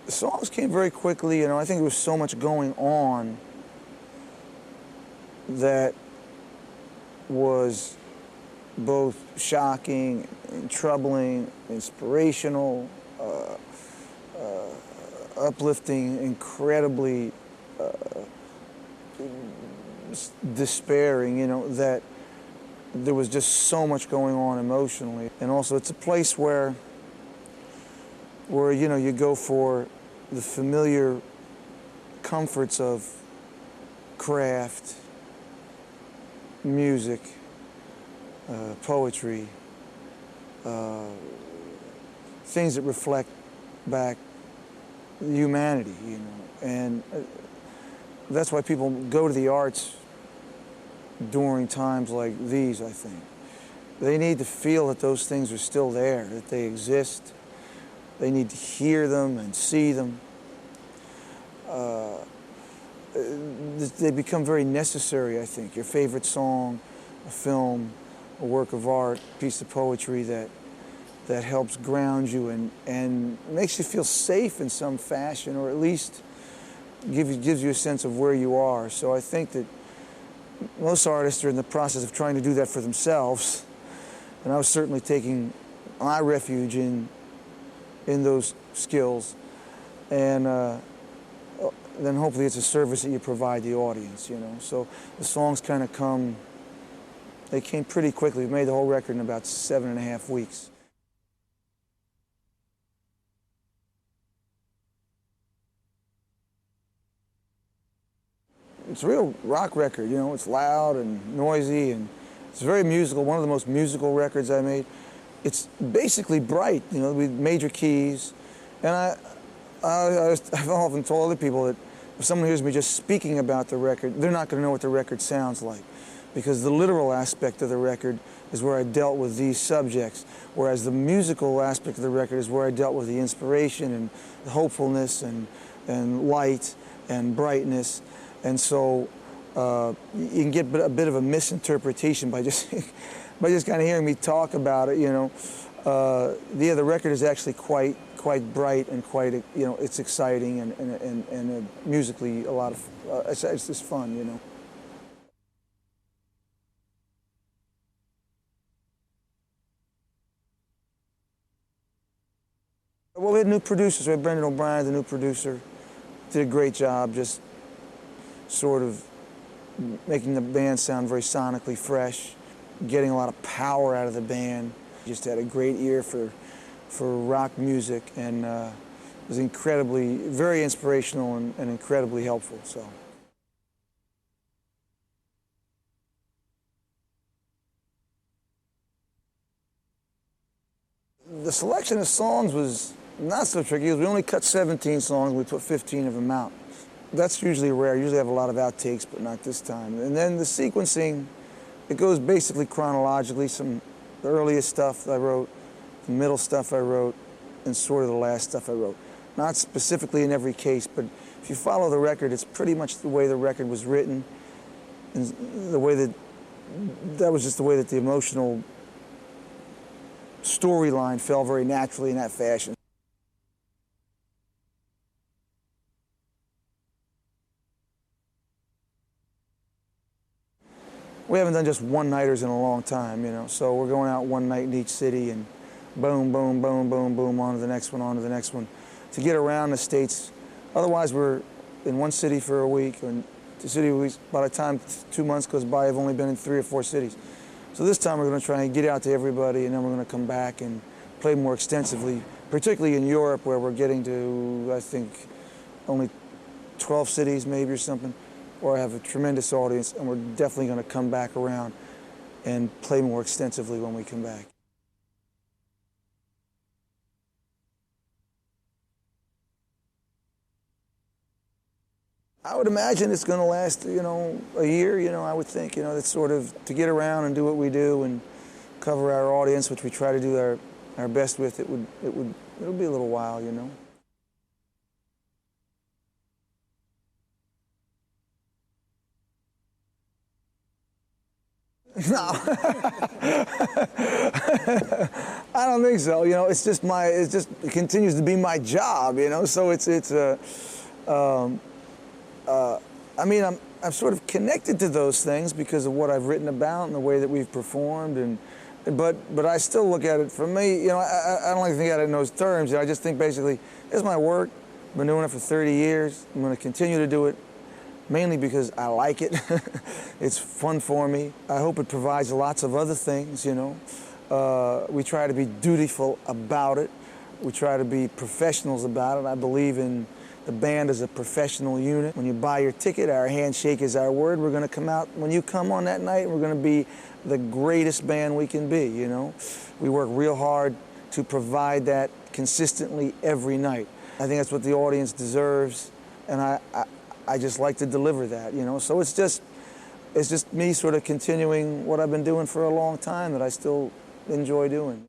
The songs came very quickly, I think there was so much going on that was both shocking and troubling, inspirational, uplifting, incredibly despairing, that there was just so much going on emotionally. And also it's a place where you go for the familiar comforts of craft, music, poetry, things that reflect back humanity, and that's why people go to the arts during times like these, I think. They need to feel that those things are still there, that they exist. They need to hear them and see them. They become very necessary, I think. Your favorite song, a film, a work of art, a piece of poetry that helps ground you and makes you feel safe in some fashion, or at least gives you a sense of where you are. So I think that most artists are in the process of trying to do that for themselves, and I was certainly taking my refuge in those skills, and then hopefully it's a service that you provide the audience, So the songs kind of they came pretty quickly. We made the whole record in about 7.5 weeks. It's a real rock record, it's loud and noisy, and it's very musical, one of the most musical records I made. It's basically bright, with major keys, and I've often told other people that if someone hears me just speaking about the record, they're not going to know what the record sounds like, because the literal aspect of the record is where I dealt with these subjects, whereas the musical aspect of the record is where I dealt with the inspiration and the hopefulness and light and brightness. And so you can get a bit of a misinterpretation by just by just kind of hearing me talk about it, the record is actually quite bright and quite, it's exciting and musically a lot of, it's just fun, Well, we had new producers. We had Brendan O'Brien, the new producer, did a great job just sort of making the band sound very sonically fresh, getting a lot of power out of the band. Just had a great ear for rock music, and it was very inspirational and incredibly helpful. So. The selection of songs was not so tricky, because we only cut 17 songs, we put 15 of them out. That's usually rare. I usually have a lot of outtakes, but not this time. And then the sequencing, it goes basically chronologically. The earliest stuff I wrote, the middle stuff I wrote, and sort of the last stuff I wrote. Not specifically in every case, but if you follow the record, it's pretty much the way the record was written, and the way that was just the way that the emotional storyline fell very naturally in that fashion. We haven't done just one-nighters in a long time, so we're going out one night in each city and boom, boom, boom, boom, boom, on to the next one, to get around the States. Otherwise, we're in one city for a week, or 2 city weeks. By the time 2 months goes by, I've only been in 3 or 4 cities. So this time we're going to try and get out to everybody, and then we're going to come back and play more extensively, particularly in Europe, where we're getting to, I think, only 12 cities maybe or something, where I have a tremendous audience, and we're definitely going to come back around and play more extensively when we come back. I would imagine it's going to last, a year, I would think, it's sort of to get around and do what we do and cover our audience, which we try to do our best with. It'll be a little while, No, I don't think so. You know, it's just it continues to be my job. You know, so I mean, I'm sort of connected to those things because of what I've written about and the way that we've performed, but I still look at it, for me, you know, I don't like to think at it in those terms. You know, I just think basically, it's my work. I've been doing it for 30 years. I'm going to continue to do it, mainly because I like it. It's fun for me. I hope it provides lots of other things, you know. We try to be dutiful about it. We try to be professionals about it. I believe in the band as a professional unit. When you buy your ticket, our handshake is our word. We're going to come out, when you come on that night, we're going to be the greatest band we can be, you know. We work real hard to provide that consistently every night. I think that's what the audience deserves, and I just like to deliver that, you know. So it's just me sort of continuing what I've been doing for a long time that I still enjoy doing.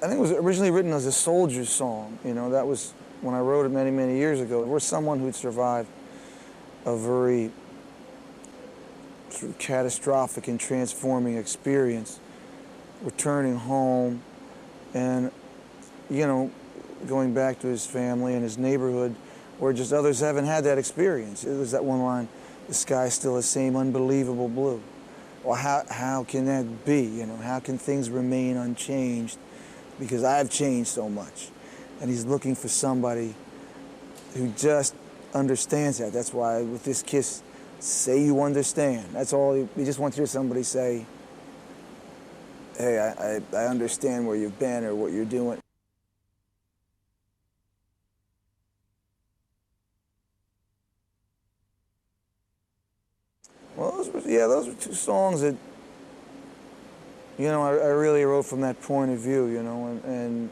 I think it was originally written as a soldier's song, you know. That was when I wrote it many, many years ago. We're someone who'd survived a very sort of catastrophic and transforming experience, returning home and, you know, going back to his family and his neighborhood where just others haven't had that experience. It was that one line, the sky's still the same unbelievable blue. Well, how can that be, you know? How can things remain unchanged? Because I've changed so much. And he's looking for somebody who just understands that. That's why with this kiss, say you understand. That's all. He just wants to hear somebody say, hey, I understand where you've been or what you're doing. Well, those were two songs that, you know, I really wrote from that point of view, you know, and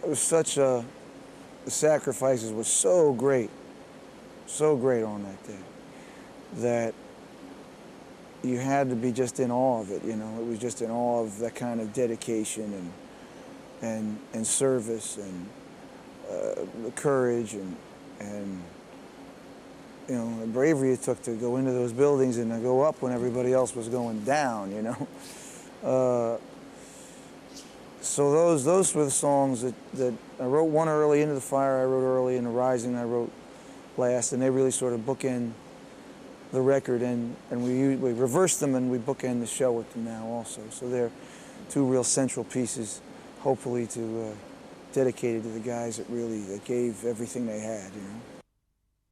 it was such the sacrifices were so great on that day, that you had to be just in awe of it, you know. It was just in awe of that kind of dedication and service and the courage and you know, the bravery it took to go into those buildings and to go up when everybody else was going down, you know. So those were the songs that I wrote. One early, Into the Fire I wrote early, and The Rising I wrote last, and they really sort of bookend the record, and we reversed them and we bookend the show with them now also. So they're two real central pieces, hopefully dedicated to the guys that gave everything they had, you know.